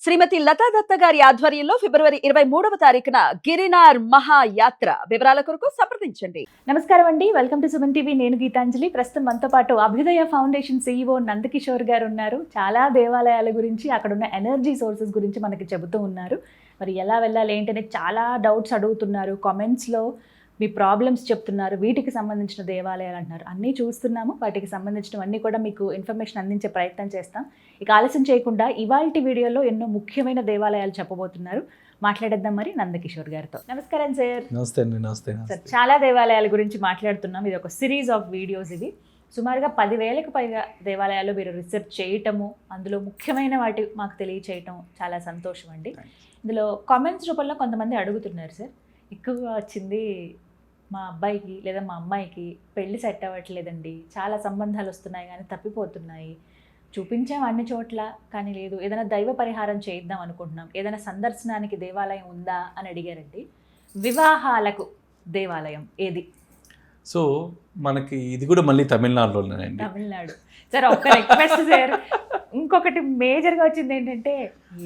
శ్రీమతి లతా దత్త గారి ఆధ్వర్యంలో ఫిబ్రవరి 23వ తారీఖున గిరినార్ మహాయాత్ర. వివరాల కొరకు సంప్రదించండి. నమస్కారం అండి, వెల్కమ్ టు సుమన్ టీవీ. నేను గీతాంజలి. ప్రస్తుతం మనతో పాటు అభ్యుదయ ఫౌండేషన్ CEO నందకిషోర్ గారు ఉన్నారు. చాలా దేవాలయాల గురించి, అక్కడ ఉన్న ఎనర్జీ సోర్సెస్ గురించి మనకి చెబుతూ ఉన్నారు. మరి ఎలా వెళ్ళాలి ఏంటనే చాలా డౌట్స్ అడుగుతున్నారు. కామెంట్స్లో మీ ప్రాబ్లమ్స్ చెప్తున్నారు. వీటికి సంబంధించిన దేవాలయాలు అంటున్నారు. అన్నీ చూస్తున్నాము. వాటికి సంబంధించినవన్నీ కూడా మీకు ఇన్ఫర్మేషన్ అందించే ప్రయత్నం చేస్తాం. ఇక ఆలస్యం చేయకుండా ఇవాల్టి వీడియోలో ఎన్నో ముఖ్యమైన దేవాలయాలు చెప్పబోతున్నారు. మాట్లాడేద్దాం మరి నందకిషోర్ గారితో. నమస్కారం సార్. నమస్తే అండి. నమస్తే సార్. చాలా దేవాలయాల గురించి మాట్లాడుతున్నాం. ఇది ఒక సిరీస్ ఆఫ్ వీడియోస్. ఇది సుమారుగా 10,000కు పైగా దేవాలయాలు మీరు రీసెర్చ్ చేయటము, అందులో ముఖ్యమైన వాటి మాకు తెలియచేయటం చాలా సంతోషం అండి. ఇందులో కామెంట్స్ రూపంలో కొంతమంది అడుగుతున్నారు సార్, ఎక్కువగా వచ్చింది మా అబ్బాయికి లేదా మా అమ్మాయికి పెళ్లి సెట్ అవ్వట్లేదండి, చాలా సంబంధాలు వస్తున్నాయి కానీ తప్పిపోతున్నాయి, చూపించాం అన్ని చోట్ల కానీ లేదు, ఏదైనా దైవ పరిహారం చేయిద్దాం అనుకుంటున్నాం, ఏదైనా సందర్శనానికి దేవాలయం ఉందా అని అడిగారండి. వివాహాలకు దేవాలయం ఏది? సో మనకి ఇది కూడా మళ్ళీ తమిళనాడులోనేనండి. తమిళనాడు. సార్ ఒక్క రిక్వెస్ట్ సార్, ఇంకొకటి మేజర్గా వచ్చింది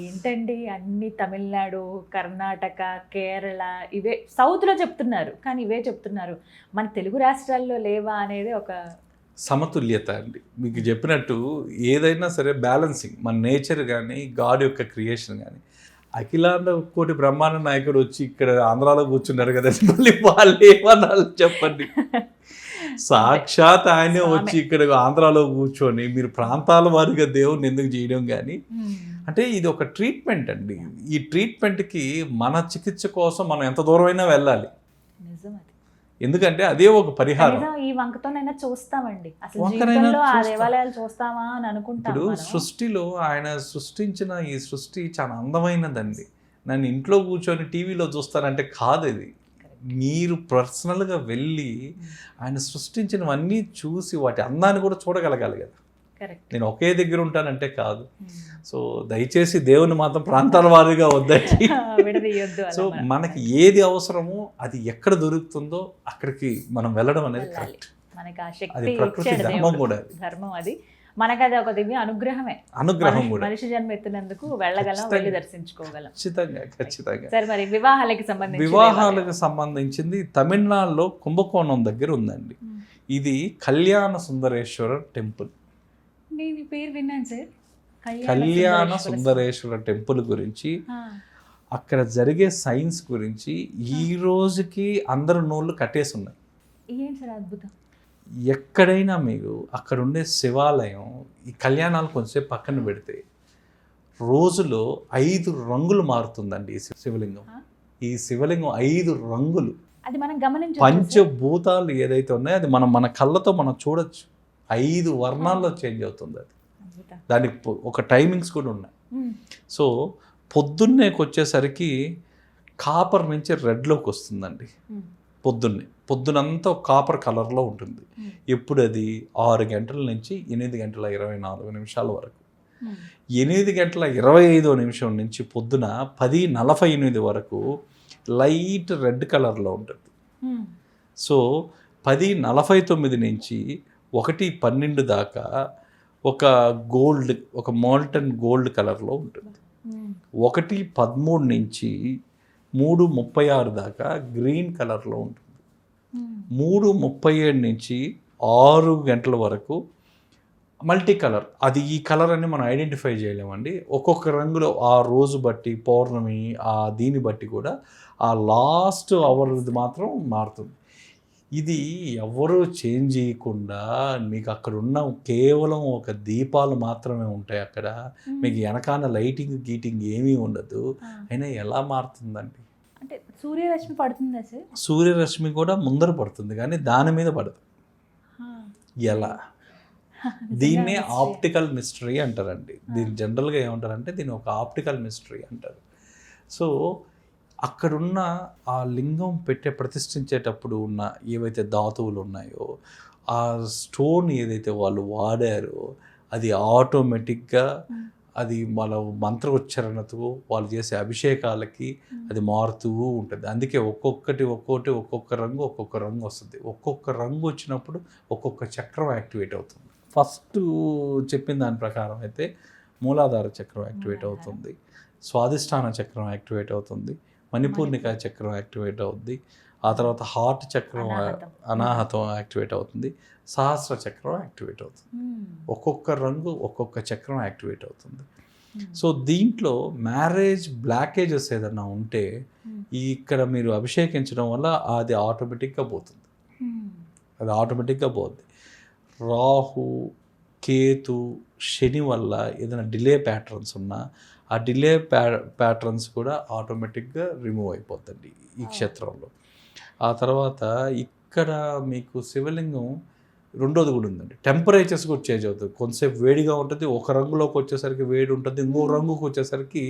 ఏంటండి అన్ని తమిళనాడు, కర్ణాటక, కేరళ ఇవే సౌత్లో చెప్తున్నారు కానీ ఇవే చెప్తున్నారు, మన తెలుగు రాష్ట్రాల్లో లేవా అనేది ఒక సమతుల్యత అండి. మీకు చెప్పినట్టు ఏదైనా సరే బ్యాలెన్సింగ్, మన నేచర్ కానీ గాడ్ యొక్క క్రియేషన్ కానీ. అఖిలాండ కోటి బ్రహ్మాండ నాయకుడు వచ్చి ఇక్కడ ఆంధ్రాలో కూర్చున్నారు కదండి, మళ్ళీ వాళ్ళు ఏమన్నారు చెప్పండి. సాక్షాత్ ఆయనే వచ్చి ఇక్కడ ఆంధ్రాలో కూర్చొని మీరు ప్రాంతాల వారిగా దేవుని ఎందుకు చేయడం కానీ, అంటే ఇది ఒక ట్రీట్మెంట్ అండి. ఈ ట్రీట్మెంట్కి మన చికిత్స కోసం మనం ఎంత దూరమైనా వెళ్ళాలి. ఎందుకంటే అదే ఒక పరిహారం. ఈ వంకతోనైనా చూస్తామండి, అసలు జీవితంలో ఆ దేవాలయాలు చూస్తామా అని అనుకుంటాం. ఇప్పుడు సృష్టిలో ఆయన సృష్టించిన ఈ సృష్టి చాలా అందమైనదండి. నన్ను ఇంట్లో కూర్చొని టీవీలో చూస్తానంటే కాదు. ఇది మీరు పర్సనల్గా వెళ్ళి ఆయన సృష్టించినవన్నీ చూసి వాటి అందాన్ని కూడా చూడగలగాలి కదా. నేను ఒకే దగ్గర ఉంటానంటే కాదు. సో దయచేసి దేవుని మాత్రం ప్రాంతాల వారీగా వద్దండి. సో మనకి ఏది అవసరమో అది ఎక్కడ దొరుకుతుందో అక్కడికి మనం వెళ్ళడం అనేది కరెక్ట్. అది ప్రకృతి ధర్మం కూడా. ధర్మం అది మనకు అది ఒక దివ్య అనుగ్రహమే. అనుగ్రహం కూడా. మనిషి జన్మ ఎత్తినందుకు వెళ్ళగలం, వెళ్ళి దర్శించుకోగలం. ఖచ్చితంగా. సరే మరి వివాహాలకు సంబంధించింది తమిళనాడులో కుంభకోణం దగ్గర ఉందండి. ఇది కళ్యాణ సుందరేశ్వర టెంపుల్. నేను పేరు విన్నాను సార్, కళ్యాణ సుందరేశ్వర టెంపుల్ గురించి, అక్కడ జరిగే సైన్స్ గురించి ఈ రోజుకి అందరు నోళ్ళు కట్టేసి ఉన్నాయి. ఏంటి సార్ అద్భుతం. ఎక్కడైనా మీరు అక్కడ ఉండే శివాలయం, ఈ కళ్యాణాలు కొంచెంసేపు పక్కన పెడితే రోజులో 5 రంగులు మారుతుందండి ఈ శివలింగం. ఈ శివలింగం 5 రంగులు. అది మనం గమనించ పంచభూతాలు ఏదైతే ఉన్నాయో అది మన కళ్ళతో మనం చూడొచ్చు. 5 వర్ణాల్లో చేంజ్ అవుతుంది అది. దానికి ఒక టైమింగ్స్ కూడా ఉన్నాయి. సో పొద్దున్నేకి వచ్చేసరికి కాపర్ నుంచి రెడ్లోకి వస్తుందండి. పొద్దునంతా కాపర్ కలర్లో ఉంటుంది. ఎప్పుడు అది 6 గంటల నుంచి 8 గంటల 24 నిమిషాల వరకు. 8 గంటల 25వ నిమిషం నుంచి పొద్దున 10:48 వరకు లైట్ రెడ్ కలర్లో ఉంటుంది. సో 10:49 నుంచి 1:12 దాకా ఒక గోల్డ్, ఒక మోల్టన్ గోల్డ్ కలర్లో ఉంటుంది. 1:13 నుంచి 3:36 దాకా గ్రీన్ కలర్లో ఉంటుంది. 3:37 నుంచి 6 గంటల వరకు మల్టీ కలర్. అది ఈ కలర్ అని మనం ఐడెంటిఫై చేయలేమండి. ఒక్కొక్క రంగులో ఆ రోజు బట్టి, పౌర్ణమి ఆ దీన్ని బట్టి కూడా ఆ లాస్ట్ అవర్ మాత్రం మారుతుంది. ఇది ఎవరు చేంజ్ చేయకుండా మీకు అక్కడ ఉన్న కేవలం ఒక దీపాలు మాత్రమే ఉంటాయి. అక్కడ మీకు వెనకాల లైటింగ్ గీటింగ్ ఏమీ ఉండదు. అయినా ఎలా మారుతుందండి? అంటే సూర్యరశ్మి పడుతుందా సార్? సూర్యరశ్మి కూడా ముందర పడుతుంది కానీ దాని మీద పడదు. ఎలా? దీన్నే ఆప్టికల్ మిస్టరీ అంటారండి. దీన్ని జనరల్గా ఏమంటారంటే దీన్ని ఒక ఆప్టికల్ మిస్టరీ అంటారు. సో అక్కడున్న ఆ లింగం ప్రతిష్ఠించేటప్పుడు ఉన్న ఏవైతే ధాతువులు ఉన్నాయో, ఆ స్టోన్ ఏదైతే వాళ్ళు వాడారో అది ఆటోమేటిక్గా అది మన మంత్రోచ్చరణతో వాళ్ళు చేసే అభిషేకాలకి అది మారుతూ ఉంటుంది. అందుకే ఒక్కొక్క రంగు వస్తుంది. ఒక్కొక్క రంగు వచ్చినప్పుడు ఒక్కొక్క చక్రం యాక్టివేట్ అవుతుంది. ఫస్ట్ చెప్పిన దాని ప్రకారం అయితే మూలాధార చక్రం యాక్టివేట్ అవుతుంది. స్వాదిష్టాన చక్రం యాక్టివేట్ అవుతుంది, మణిపూర్ణిక చక్రం యాక్టివేట్ అవుద్ది, ఆ తర్వాత హార్ట్ చక్రం అనాహతం యాక్టివేట్ అవుతుంది, సహస్ర చక్రం యాక్టివేట్ అవుతుంది. ఒక్కొక్క రంగు ఒక్కొక్క చక్రం యాక్టివేట్ అవుతుంది. సో దీంట్లో మ్యారేజ్ బ్లాకేజెస్ ఏదన్నా ఉంటే ఇక్కడ మీరు అభిషేకించడం వల్ల అది ఆటోమేటిక్గా పోతుంది. అది ఆటోమేటిక్గా పోద్ది. రాహు, కేతు, శని వల్ల ఏదైనా డిలే ప్యాటర్న్స్ ఉన్నా ఆ డిలే ప్యాటర్న్స్ కూడా ఆటోమేటిక్గా రిమూవ్ అయిపోతుంది ఈ క్షేత్రంలో. ఆ తర్వాత ఇక్కడ మీకు శివలింగం రెండోది కూడా ఉందండి, టెంపరేచర్స్ కూడా చేంజ్ అవుతుంది. కొంతసేపు వేడిగా ఉంటుంది, ఒక రంగులోకి వచ్చేసరికి వేడి ఉంటుంది, ఇంకో రంగుకి వచ్చేసరికి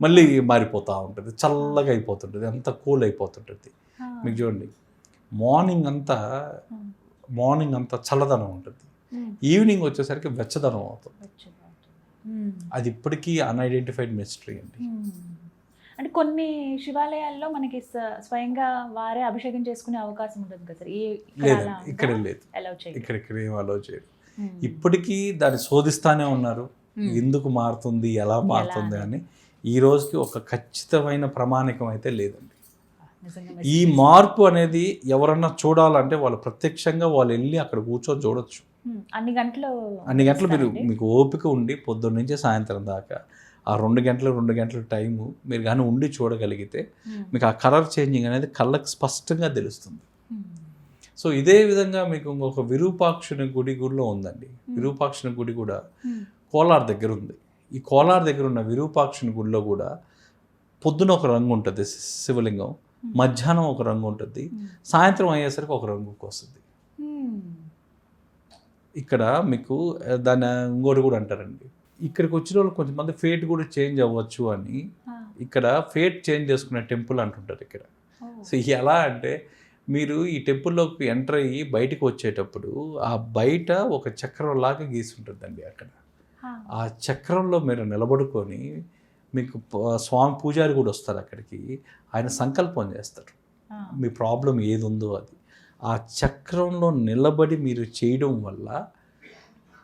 మళ్ళీ మారిపోతూ ఉంటుంది, చల్లగా అయిపోతుంటుంది, అంత కూల్ అయిపోతుంటుంది. మీకు చూడండి, మార్నింగ్ అంతా చల్లదనం ఉంటుంది, ఈవినింగ్ వచ్చేసరికి వెచ్చదనం అవుతుంది. అది ఇప్పటికీ అన్ఐడెంటిఫైడ్ మిస్టరీ అండి. అంటే కొన్ని శివాలయాల్లో మనకి స్వయంగా వారే అభిషేకం చేసుకునే అవకాశం ఉంటుంది కదా సార్? లేదు, ఇక్కడ లేదు, ఇక్కడ ఏం అలౌ చేయరు. ఇప్పటికీ దాన్ని శోధిస్తానే ఉన్నారు, ఎందుకు మారుతుంది, ఎలా మారుతుంది అని. ఈ రోజుకి ఒక ఖచ్చితమైన ప్రమాణికం అయితే లేదండి. ఈ మార్పు అనేది ఎవరన్నా చూడాలంటే వాళ్ళు ప్రత్యక్షంగా వాళ్ళు వెళ్ళి అక్కడ కూర్చొని చూడొచ్చు. అన్ని గంటలు మీకు ఓపిక ఉండి పొద్దున్న నుంచి సాయంత్రం దాకా ఆ 2 గంటల టైము మీరు కానీ ఉండి చూడగలిగితే మీకు ఆ కలర్ చేంజింగ్ అనేది కళ్ళకి స్పష్టంగా తెలుస్తుంది. సో ఇదే విధంగా మీకు ఇంకొక విరూపాక్షుని గుడిలో ఉందండి. విరూపాక్షుని గుడి కూడా కోలార్ దగ్గర ఉంది. ఈ కోలార్ దగ్గర ఉన్న విరూపాక్షుని గుడిలో కూడా పొద్దున ఒక రంగు ఉంటుంది శివలింగం, మధ్యాహ్నం ఒక రంగు ఉంటుంది, సాయంత్రం అయ్యేసరికి ఒక రంగుకి వస్తుంది. ఇక్కడ మీకు దాన్ని ఇంకోటి కూడా అంటారండి, ఇక్కడికి వచ్చిన వాళ్ళు కొంతమంది ఫేట్ కూడా చేంజ్ అవ్వచ్చు అని ఇక్కడ ఫేట్ చేంజ్ చేసుకునే టెంపుల్ అంటుంటారు ఇక్కడ. సో ఎలా అంటే మీరు ఈ టెంపుల్లోకి ఎంటర్ అయ్యి బయటకు వచ్చేటప్పుడు ఆ బయట ఒక చక్రం లాగా గీసి ఉంటుందండి. అక్కడ ఆ చక్రంలో మీరు నిలబడుకొని మీకు స్వామి పూజారి కూడా వస్తారు అక్కడికి, ఆయన సంకల్పం చేస్తారు మీ ప్రాబ్లం ఏది ఉందో అది. ఆ చక్రంలో నిలబడి మీరు చేయడం వల్ల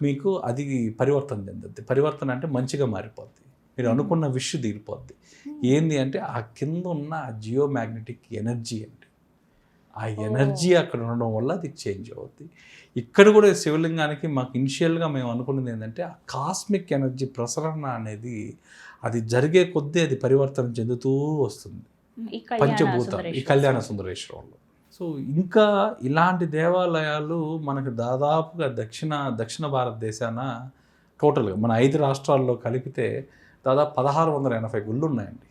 మీకు అది పరివర్తన చెందుద్ది. పరివర్తన అంటే మంచిగా మారిపోద్ది, మీరు అనుకున్న విష్ తీరిపోద్ది. ఏంది అంటే ఆ కింద ఉన్న ఆ జియోమాగ్నెటిక్ ఎనర్జీ అండి, ఆ ఎనర్జీ అక్కడ ఉండడం వల్ల అది చేంజ్ అవుద్ది. ఇక్కడ కూడా శివలింగానికి మాకు ఇనిషియల్గా మేము అనుకున్నది ఏంటంటే ఆ కాస్మిక్ ఎనర్జీ ప్రసరణ అనేది అది జరిగే కొద్దీ అది పరివర్తన చెందుతూ వస్తుంది పంచభూతాలు ఈ కళ్యాణ సుందరేశ్వరంలో. సో ఇంకా ఇలాంటి దేవాలయాలు మనకు దాదాపుగా దక్షిణ భారతదేశాన టోటల్గా మన 5 రాష్ట్రాల్లో కలిపితే దాదాపు 1680 గుళ్ళు ఉన్నాయండి.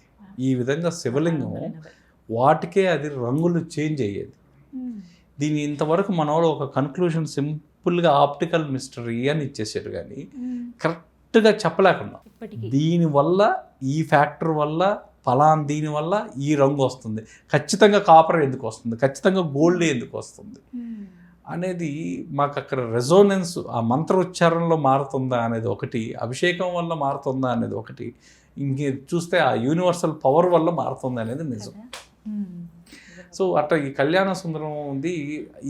ఈ విధంగా శివలింగం వాటికే అది రంగులు చేంజ్ అయ్యేది. దీని ఇంతవరకు మన వాళ్ళు ఒక కన్క్లూషన్ సింపుల్గా ఆప్టికల్ మిస్టరీ అని ఇచ్చేసారు, కానీ కరెక్ట్గా చెప్పలేకున్నాం. దీనివల్ల ఈ ఫ్యాక్టర్ వల్ల దీనివల్ల ఈ రంగు వస్తుంది, ఖచ్చితంగా కాపర్ ఎందుకు వస్తుంది, ఖచ్చితంగా గోల్డ్ ఎందుకు వస్తుంది అనేది మాకు అక్కడ రెజోనెన్స్, ఆ మంత్రోచ్చారణలో మారుతుందా అనేది ఒకటి, అభిషేకం వల్ల మారుతుందా అనేది ఒకటి, ఇంకే చూస్తే ఆ యూనివర్సల్ పవర్ వల్ల మారుతుంది అనేది నిజం. సో అట్లా ఈ కళ్యాణ సుందరం ఉంది.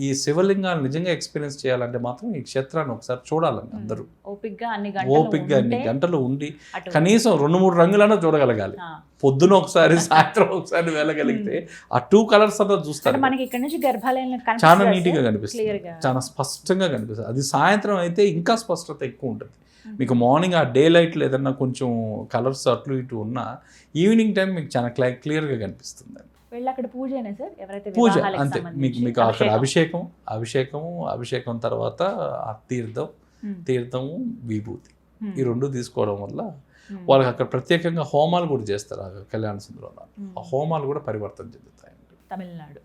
ఈ శివలింగాలు నిజంగా ఎక్స్పీరియన్స్ చేయాలంటే మాత్రం ఈ క్షేత్రాన్ని ఒకసారి చూడాలండి అందరూ. ఓపిక్గా అన్ని గంటలు ఉండి కనీసం 2-3 రంగులైనా చూడగలగాలి. పొద్దున ఒకసారి సాయంత్రం ఒకసారి వెళ్ళగలిగితే ఆ 2 కలర్స్ అన్నా చూస్తారు. చాలా నీట్గా కనిపిస్తుంది, చాలా స్పష్టంగా కనిపిస్తుంది. అది సాయంత్రం అయితే ఇంకా స్పష్టత ఎక్కువ ఉంటుంది. మీకు మార్నింగ్ ఆ డే లైట్లు ఏదన్నా కొంచెం కలర్స్ అట్లు ఇటు ఉన్నా ఈవినింగ్ టైం మీకు చాలా క్లియర్గా కనిపిస్తుంది. పూజ అంతే. మీకు అక్కడ అభిషేకం తర్వాత ఆ తీర్థము విభూతి ఈ 2 తీసుకోవడం వల్ల వాళ్ళకి అక్కడ ప్రత్యేకంగా హోమాలు కూడా చేస్తారు. ఆ కళ్యాణ సుందరంలో ఆ హోమాలు కూడా పరివర్తన చెందుతాయండి.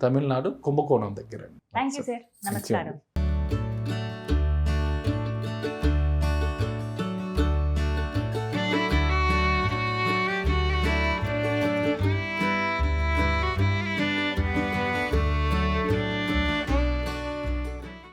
తమిళనాడు కుంభకోణం దగ్గర. థాంక్యూ సార్, నమస్కారం.